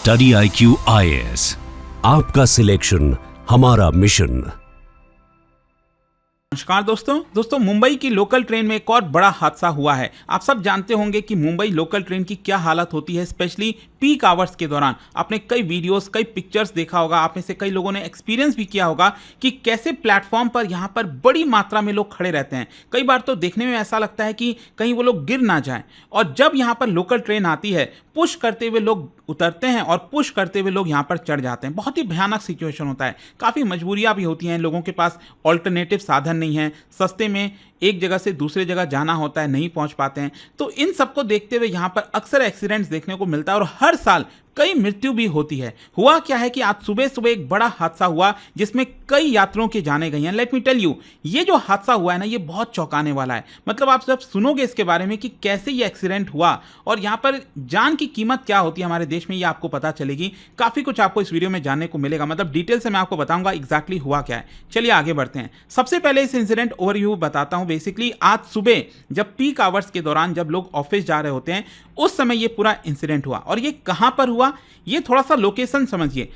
Study IQ IAS, आपका selection हमारा mission. नमस्कार दोस्तों मुंबई की लोकल ट्रेन में एक और बड़ा हादसा हुआ है। आप सब जानते होंगे कि मुंबई लोकल ट्रेन की क्या हालत होती है, स्पेशली पीक आवर्स के दौरान। आपने कई वीडियोस, कई पिक्चर्स देखा होगा, आप में से कई लोगों ने एक्सपीरियंस भी किया होगा कि कैसे प्लेटफॉर्म पर यहां पर बड़ी मात्रा में लोग खड़े रहते हैं। कई बार तो देखने में ऐसा लगता है कि कहीं वो लोग गिर ना जाएं। और जब यहां पर लोकल ट्रेन आती है, पुश करते हुए लोग उतरते हैं और पुश करते हुए लोग यहां पर चढ़ जाते हैं। बहुत ही भयानक सिचुएशन होता है। काफ़ी मजबूरियां भी होती हैं, लोगों के पास ऑल्टरनेटिव साधन नहीं है, सस्ते में एक जगह से दूसरे जगह जाना होता है, नहीं पहुंच पाते हैं। तो इन सबको देखते हुए यहां पर अक्सर एक्सीडेंट्स देखने को मिलता है और हर साल कई मृत्यु भी होती है। हुआ क्या है कि आज सुबह सुबह एक बड़ा हादसा हुआ जिसमें कई यात्रियों की जानें गई हैं। लेट मी टेल यू, ये जो हादसा हुआ है ना, ये बहुत चौंकाने वाला है। मतलब आप जब सुनोगे इसके बारे में कि कैसे ये एक्सीडेंट हुआ और यहाँ पर जान की कीमत क्या होती है हमारे देश में, ये आपको पता चलेगी। काफ़ी कुछ आपको इस वीडियो में जानने को मिलेगा। मतलब डिटेल से मैं आपको बताऊंगा एग्जैक्टली हुआ क्या है। चलिए आगे बढ़ते हैं। सबसे पहले इस इंसिडेंट ओवरव्यू बताता हूं। बेसिकली आज सुबह जब पीक आवर्स के दौरान जब लोग ऑफिस जा रहे होते हैं, उस समय ये पूरा इंसिडेंट हुआ। और ये कहां पर हुआ, ये थोड़ा सा लोकेशन समझिए।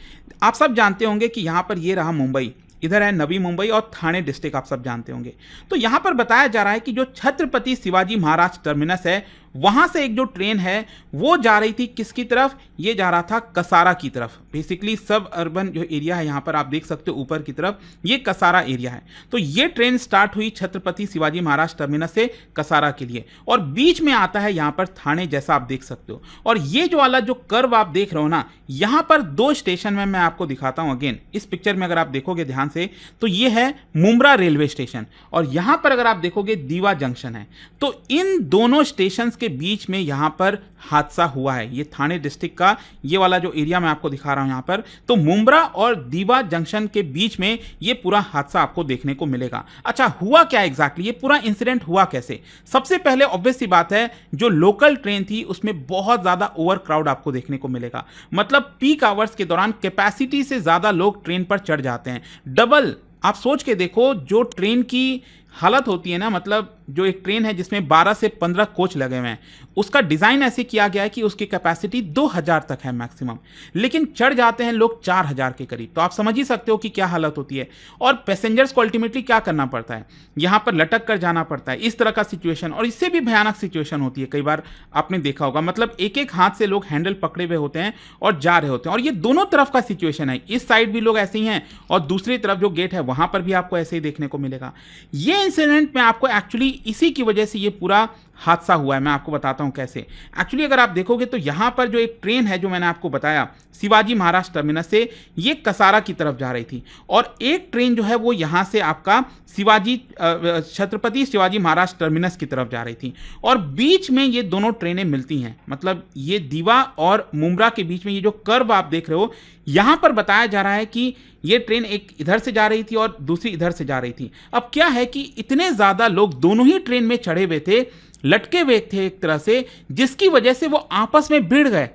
आप सब जानते होंगे कि यहां पर ये रहा मुंबई, इधर है नवी मुंबई और ठाणे डिस्ट्रिक्ट, आप सब जानते होंगे। तो यहां पर बताया जा रहा है कि जो छत्रपति शिवाजी महाराज टर्मिनस है, वहां से एक जो ट्रेन है वो जा रही थी किसकी तरफ, ये जा रहा था कसारा की तरफ। बेसिकली सब अर्बन जो एरिया है, यहां पर आप देख सकते हो ऊपर की तरफ, ये कसारा एरिया है। तो ये ट्रेन स्टार्ट हुई छत्रपति शिवाजी महाराज टर्मिनस से कसारा के लिए और बीच में आता है यहां पर ठाणे, जैसा आप देख सकते हो। और ये जो वाला जो कर्व आप देख रहे हो ना, यहां पर दो स्टेशन में मैं आपको दिखाता हूं। अगेन इस पिक्चर में अगर आप देखोगे ध्यान से, तो ये है मुंब्रा रेलवे स्टेशन और यहां पर अगर आप देखोगे दीवा जंक्शन है। तो इन दोनों स्टेशन के बीच में यहां पर हादसा हुआ है। ये ठाणे डिस्ट्रिक्ट का ये वाला जो एरिया मैं आपको दिखा रहा हूं यहां पर, तो मुंब्रा और दीवा जंक्शन के बीच में ये पूरा हादसा आपको देखने को मिलेगा। अच्छा, हुआ क्या एग्जैक्टली, ये पूरा इंसिडेंट हुआ कैसे? सबसे पहले ऑब्वियस सी बात है, जो लोकल ट्रेन थी उसमें बहुत ज्यादा ओवर क्राउड आपको देखने को मिलेगा। मतलब पीक आवर्स के दौरान कैपेसिटी से ज्यादा लोग ट्रेन पर चढ़ जाते हैं। डबल, आप सोच के देखो, जो ट्रेन की हालत होती है ना, मतलब जो एक ट्रेन है जिसमें 12 से 15 कोच लगे हुए हैं, उसका डिज़ाइन ऐसे किया गया है कि उसकी कैपेसिटी 2000 तक है मैक्सिमम, लेकिन चढ़ जाते हैं लोग 4000 के करीब। तो आप समझ ही सकते हो कि क्या हालत होती है। और पैसेंजर्स को अल्टीमेटली क्या करना पड़ता है, यहाँ पर लटक कर जाना पड़ता है। इस तरह का सिचुएशन, और इससे भी भयानक सिचुएशन होती है, कई बार आपने देखा होगा। मतलब एक एक हाथ से लोग हैंडल पकड़े हुए होते हैं और जा रहे होते हैं। और ये दोनों तरफ का सिचुएशन है, इस साइड भी लोग ऐसे ही हैं और दूसरी तरफ जो गेट है वहां पर भी आपको ऐसे ही देखने को मिलेगा। ये इंसिडेंट में आपको एक्चुअली इसी की वजह से ये पूरा हादसा हुआ है। मैं आपको बताता हूं कैसे। एक्चुअली अगर आप देखोगे तो यहां पर जो एक ट्रेन है जो मैंने आपको बताया शिवाजी महाराज टर्मिनस से, ये कसारा की तरफ जा रही थी और एक ट्रेन जो है वो यहां से आपका छत्रपति शिवाजी महाराज टर्मिनस की तरफ जा रही थी और बीच में ये दोनों ट्रेनें मिलती हैं। मतलब ये दीवा और मुंब्रा के बीच में ये जो कर्व आप देख रहे हो, यहां पर बताया जा रहा है कि ये ट्रेन एक इधर से जा रही थी और दूसरी इधर से जा रही थी। अब क्या है कि इतने ज्यादा लोग दोनों ही ट्रेन में चढ़े हुए थे, लटके हुए थे एक तरह से, जिसकी वजह से वो आपस में भिड़ गए।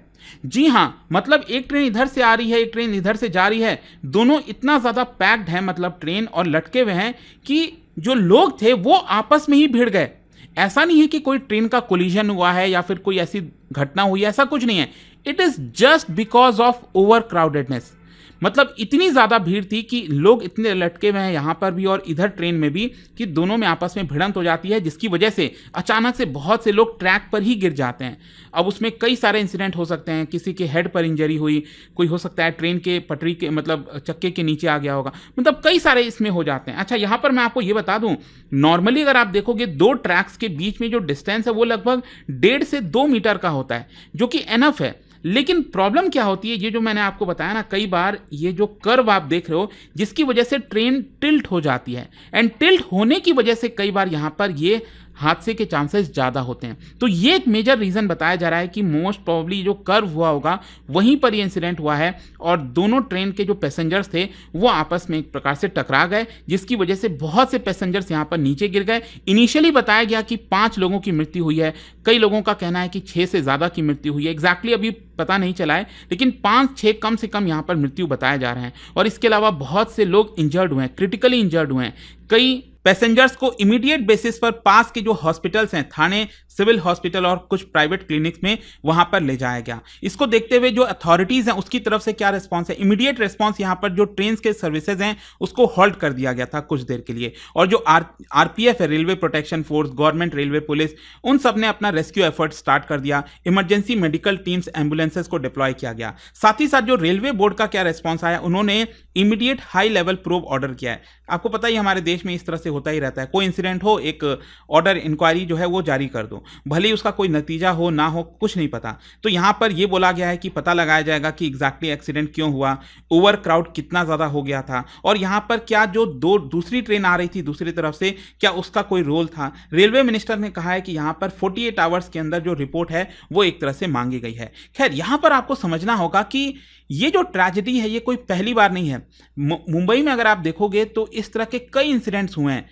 जी हां, मतलब एक ट्रेन इधर से आ रही है, एक ट्रेन इधर से जा रही है, दोनों इतना ज्यादा पैक्ड है, मतलब ट्रेन और लटके हुए हैं कि जो लोग थे वो आपस में ही भिड़ गए। ऐसा नहीं है कि कोई ट्रेन का कोलिजन हुआ है या फिर कोई ऐसी घटना हुई है, ऐसा कुछ नहीं है। It is just because of over crowdedness. मतलब इतनी ज़्यादा भीड़ थी कि लोग इतने लटके हुए हैं यहाँ पर भी और इधर ट्रेन में भी कि दोनों में आपस में भिड़ंत हो जाती है, जिसकी वजह से अचानक से बहुत से लोग ट्रैक पर ही गिर जाते हैं। अब उसमें कई सारे इंसिडेंट हो सकते हैं, किसी के हेड पर इंजरी हुई, कोई हो सकता है ट्रेन के पटरी के मतलब चक्के के नीचे आ गया होगा, मतलब कई सारे इसमें हो जाते हैं। अच्छा, यहाँ पर मैं आपको ये बता दूँ, नॉर्मली अगर आप देखोगे दो ट्रैक्स के बीच में जो डिस्टेंस है वो लगभग 1.5 से 2 मीटर का होता है, जो कि एनफ है। लेकिन प्रॉब्लम क्या होती है, ये जो मैंने आपको बताया ना, कई बार ये जो कर्व आप देख रहे हो, जिसकी वजह से ट्रेन टिल्ट हो जाती है एंड टिल्ट होने की वजह से कई बार यहाँ पर ये हादसे के चांसेस ज़्यादा होते हैं। तो ये एक मेजर रीज़न बताया जा रहा है कि मोस्ट प्रॉब्ली जो कर्व हुआ होगा वहीं पर ये इंसिडेंट हुआ है और दोनों ट्रेन के जो पैसेंजर्स थे वो आपस में एक प्रकार से टकरा गए, जिसकी वजह से बहुत से पैसेंजर्स यहाँ पर नीचे गिर गए। इनिशियली बताया गया कि 5 लोगों की मृत्यु हुई है, कई लोगों का कहना है कि 6 से ज़्यादा की मृत्यु हुई है। एग्जैक्टली अभी पता नहीं चला है, लेकिन 5-6 कम से कम यहाँ पर मृत्यु बताए जा रहे हैं। और इसके अलावा बहुत से लोग इंजर्ड हुए हैं, क्रिटिकली इंजर्ड हुए हैं। कई पैसेंजर्स को इमीडिएट बेसिस पर पास के जो हॉस्पिटल्स हैं, थाने, सिविल हॉस्पिटल और कुछ प्राइवेट क्लिनिक्स में वहां पर ले जाया गया। इसको देखते हुए जो अथॉरिटीज हैं उसकी तरफ से क्या रिस्पांस है, इमीडिएट रिस्पांस यहां पर जो ट्रेन के सर्विसेज हैं उसको हॉल्ट कर दिया गया था कुछ देर के लिए। और जो आरपीएफ है, railway protection force, government railway police, उन सब ने अपना रेस्क्यू एफर्ट स्टार्ट कर दिया। इमरजेंसी मेडिकल टीम्स, एम्बुलेंसेज को डिप्लॉय किया गया। साथ ही साथ जो रेलवे बोर्ड का क्या रिस्पांस आया, उन्होंने immediate high level probe order किया है। आपको पता ही हमारे देश में इस तरह से होता ही रहता है, कोई इंसिडेंट हो, एक ऑर्डर इंक्वायरी जो है वो जारी कर दो, भले ही उसका कोई नतीजा हो ना हो, कुछ नहीं पता। तो यहां पर यह बोला गया है कि पता लगाया जाएगा कि एग्जैक्टली एक्सीडेंट क्यों हुआ, ओवर क्राउड कितना ज्यादा हो गया था, और यहां पर क्या जो दूसरी ट्रेन आ रही थी दूसरी तरफ से, क्या उसका कोई रोल था। रेलवे मिनिस्टर ने कहा है कि यहां पर 48 आवर्स के अंदर जो रिपोर्ट है वो एक तरह से मांगी गई है। खैर, यहां पर आपको समझना होगा कि ये जो ट्रेजेडी है ये कोई पहली बार नहीं है। मुंबई में अगर आप देखोगे तो इस तरह के कई इंसिडेंट्स हुए हैं।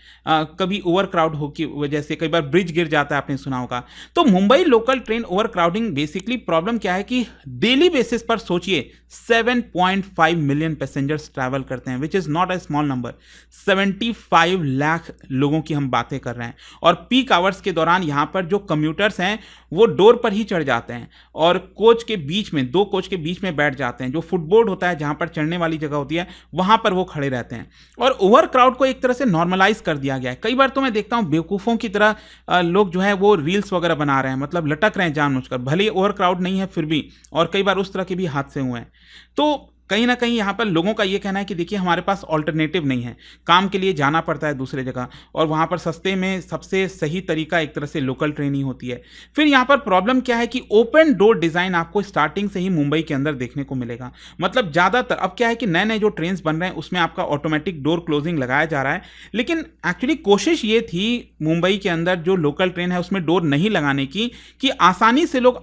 कभी ओवर क्राउड हो की वजह से, कई बार ब्रिज गिर जाता है, आपने सुना होगा। तो Mumbai local train over crowding basically problem क्या है कि डेली बेसिस पर सोचिए 7.5 मिलियन पैसेंजर्स ट्रैवल करते हैं, which is not a small number. 75 lakh लोगों की हम बातें कर रहे हैं। और पीक आवर्स के दौरान यहां पर जो कम्यूटर्स हैं वो डोर पर ही चढ़ जाते हैं और कोच के बीच में, दो कोच के बीच में बैठ जाते हैं। जो फुटबोर्ड होता है जहां पर चढ़ने वाली जगह होती है वहां पर वो खड़े रहते हैं। और ओवर क्राउड को एक तरह से नॉर्मलाइज कर दिया गया है। कई बार तो मैं देखता हूं बेवकूफों की तरह लोग जो है वो रील्स वगैरह बना रहे हैं, मतलब लटक रहे हैं जानबूझकर, भले ही ओवर क्राउड नहीं है फिर भी। और कई बार उस तरह के भी हादसे हुए हैं। तो कहीं ना कहीं यहाँ पर लोगों का ये कहना है कि देखिए हमारे पास ऑल्टरनेटिव नहीं है, काम के लिए जाना पड़ता है दूसरे जगह, और वहाँ पर सस्ते में सबसे सही तरीका एक तरह से लोकल ट्रेन ही होती है। फिर यहाँ पर प्रॉब्लम क्या है कि ओपन डोर डिज़ाइन आपको स्टार्टिंग से ही मुंबई के अंदर देखने को मिलेगा। मतलब ज़्यादातर अब क्या है कि नए नए जो ट्रेन बन रहे हैं उसमें आपका ऑटोमेटिक डोर क्लोजिंग लगाया जा रहा है, लेकिन एक्चुअली कोशिश ये थी मुंबई के अंदर जो लोकल ट्रेन है उसमें डोर नहीं लगाने की, कि आसानी से लोग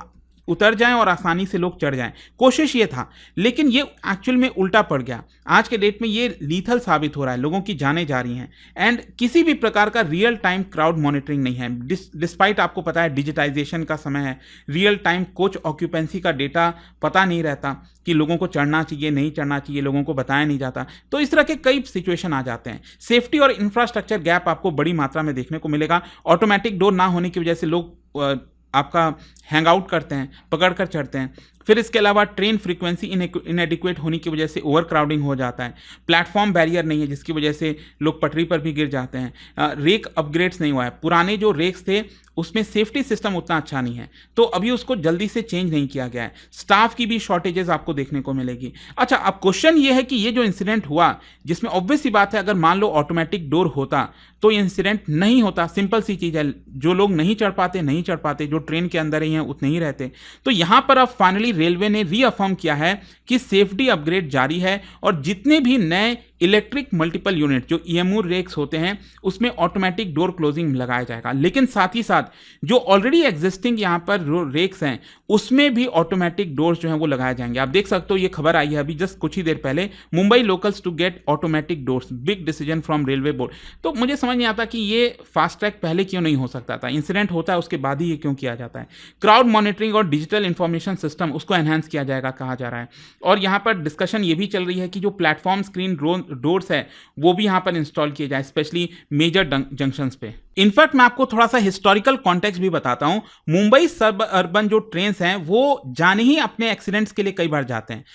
उतर जाएं और आसानी से लोग चढ़ जाएं। कोशिश ये था, लेकिन ये एक्चुअल में उल्टा पड़ गया। आज के डेट में ये लीथल साबित हो रहा है, लोगों की जानें जा रही हैं। एंड किसी भी प्रकार का रियल टाइम क्राउड मॉनिटरिंग नहीं है। डिस्पाइट आपको पता है डिजिटाइजेशन का समय है, रियल टाइम कोच ऑक्यूपेंसी का डेटा पता नहीं रहता कि लोगों को चढ़ना चाहिए नहीं चढ़ना चाहिए, लोगों को बताया नहीं जाता। तो इस तरह के कई सिचुएशन आ जाते हैं। सेफ्टी और इंफ्रास्ट्रक्चर गैप आपको बड़ी मात्रा में देखने को मिलेगा। ऑटोमेटिक डोर ना होने की वजह से लोग आपका हैंग आउट करते हैं, पकड़कर चढ़ते हैं। फिर इसके अलावा ट्रेन फ्रीक्वेंसी इनएडिक्वेट होने की वजह से ओवर क्राउडिंग हो जाता है। प्लेटफॉर्म बैरियर नहीं है जिसकी वजह से लोग पटरी पर भी गिर जाते हैं। रेक अपग्रेड्स नहीं हुआ है, पुराने जो रेक्स थे उसमें सेफ्टी सिस्टम उतना अच्छा नहीं है, तो अभी उसको जल्दी से चेंज नहीं किया गया है। स्टाफ की भी शॉर्टेजेस आपको देखने को मिलेगी। अच्छा, अब क्वेश्चन ये है कि ये जो इंसिडेंट हुआ, जिसमें ऑब्वियस सी बात है अगर मान लो ऑटोमेटिक डोर होता तो ये इंसिडेंट नहीं होता। सिंपल सी चीज़ है, जो लोग नहीं चढ़ पाते, जो ट्रेन के अंदर ही हैं उतने ही रहते। तो यहां पर अब फाइनली रेलवे ने रीअफर्म किया है कि सेफ्टी अपग्रेड जारी है और जितने भी नए इलेक्ट्रिक मल्टीपल यूनिट जो ईएमयू रेक्स होते हैं उसमें ऑटोमेटिक डोर क्लोजिंग लगाया जाएगा। लेकिन साथ ही साथ जो ऑलरेडी एग्जिस्टिंग यहां पर रेक्स हैं उसमें भी ऑटोमेटिक डोर्स जो हैं वो लगाए जाएंगे। आप देख सकते हो, ये खबर आई है अभी जस्ट कुछ ही देर पहले, Mumbai locals to get automatic doors, big decision from railway board. तो मुझे समझ नहीं आता कि ये फास्ट ट्रैक पहले क्यों नहीं हो सकता था। इंसिडेंट होता है उसके बाद ही ये क्यों किया जाता है। क्राउड मॉनिटरिंग और डिजिटल इंफॉर्मेशन सिस्टम उसको एनहांस किया जाएगा कहा जा रहा है। और यहाँ पर डिस्कशन ये भी चल रही है कि जो प्लेटफॉर्म स्क्रीन डोर्स है वो भी यहाँ पर इंस्टॉल किए जाए, स्पेशली मेजर जंक्शंस पे। इनफैक्ट मैं आपको थोड़ा सा हिस्टोरिकल कॉन्टेक्स्ट भी बताता हूं। मुंबई सब अर्बन जो ट्रेन्स हैं वो जाने ही अपने एक्सीडेंट्स के लिए कई बार जाते हैं।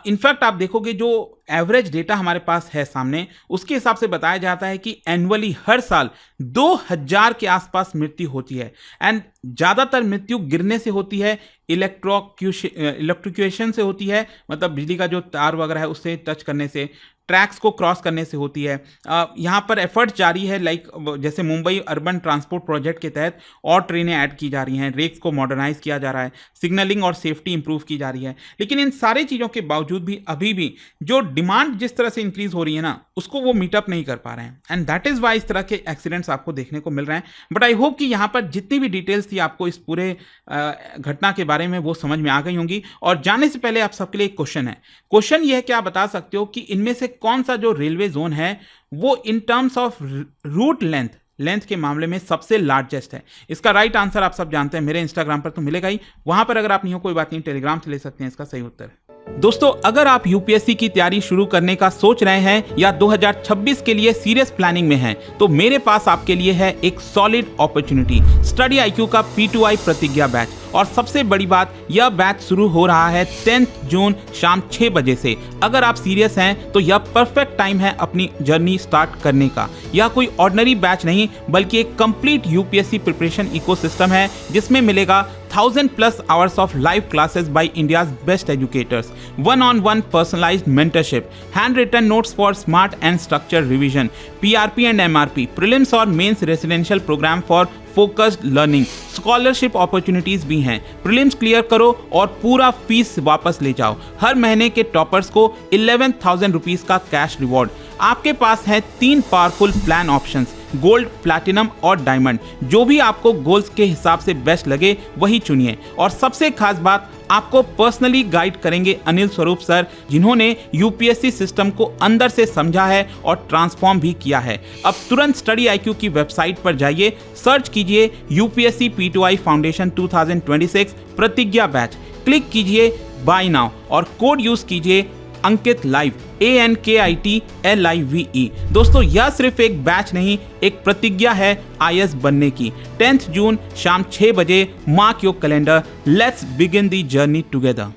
इनफैक्ट आप देखोगे जो एवरेज डेटा हमारे पास है सामने, उसके हिसाब से बताया जाता है कि एनुअली हर साल 2000 के आसपास मृत्यु होती है। एंड ज़्यादातर मृत्यु गिरने से होती है, इलेक्ट्रिक्यूशन से होती है, मतलब बिजली का जो तार वगैरह है उससे टच करने से, ट्रैक्स को क्रॉस करने से होती है। यहाँ पर एफर्ट जारी है, लाइक जैसे मुंबई अर्बन ट्रांसपोर्ट प्रोजेक्ट के तहत और ट्रेनें ऐड की जा रही हैं, रेक्स को मॉडर्नाइज किया जा रहा है, सिग्नलिंग और सेफ्टी इंप्रूव की जा रही है। लेकिन इन सारी चीज़ों के बावजूद भी अभी भी जो डिमांड जिस तरह से इंक्रीज हो रही है ना, उसको वो मीटअप नहीं कर पा रहे हैं। एंड दैट इज़ वाई इस तरह के एक्सीडेंट्स आपको देखने को मिल रहे हैं। बट आई होप कि यहाँ पर जितनी भी डिटेल्स थी आपको इस पूरे घटना के बारे में वो समझ में आ गई होंगी। और जाने से पहले आप सबके लिए एक क्वेश्चन है। क्वेश्चन ये है कि आप बता सकते हो कि इनमें से कौन सा जो रेलवे जोन है वो in terms of route length के मामले में सबसे लार्जेस्ट है। इसका राइट आंसर आप सब जानते हैं, मेरे इंस्टाग्राम पर तो मिलेगा ही, वहां पर अगर आप नहीं हो कोई बात नहीं, टेलीग्राम से ले सकते हैं इसका सही उत्तर। दोस्तों, अगर आप यूपीएससी की तैयारी शुरू करने का सोच रहे हैं या 2026 के लिए सीरियस प्लानिंग में हैं, तो मेरे पास आपके लिए है एक सॉलिड अपॉर्चुनिटी, स्टडी आईक्यू का P2I प्रतिज्ञा बैच। और सबसे बड़ी बात, यह बैच शुरू हो रहा है 10 जून शाम 6 बजे से। अगर आप सीरियस हैं तो यह परफेक्ट टाइम है अपनी जर्नी स्टार्ट करने का। यह कोई ऑर्डिनरी बैच नहीं, बल्कि एक कंप्लीट यूपीएससी प्रिपरेशन इकोसिस्टम है, जिसमें मिलेगा 1000+ hours of live classes by India's best educators, one-on-one personalized mentorship, handwritten notes for smart and structured revision, PRP and MRP, prelims और mains residential program for focused learning, scholarship opportunities भी हैं। Prelims clear करो और पूरा fees वापस ले जाओ। हर महीने के टॉपर्स को 11,000 रुपीज का कैश रिवॉर्ड। आपके पास है 3 powerful plan options, gold, platinum और डायमंड। जो भी आपको गोल्स के हिसाब से बेस्ट लगे वही चुनिए। और सबसे खास बात, आपको पर्सनली गाइड करेंगे अनिल स्वरूप सर, जिन्होंने यूपीएससी सिस्टम को अंदर से समझा है और ट्रांसफॉर्म भी किया है। अब तुरंत स्टडी आईक्यू की वेबसाइट पर जाइए, सर्च कीजिए यूपीएससी P2I फाउंडेशन 2026 प्रतिज्ञा बैच, क्लिक कीजिए बाय नाउ और कोड यूज कीजिए अंकित लाइव, ANKIT LIVE। दोस्तों, यह सिर्फ एक बैच नहीं, एक प्रतिज्ञा है IAS बनने की। 10 जून शाम 6 बजे, mark your calendar, let's begin the journey together.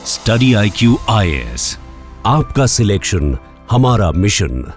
Study IQ IAS, आपका सिलेक्शन हमारा मिशन।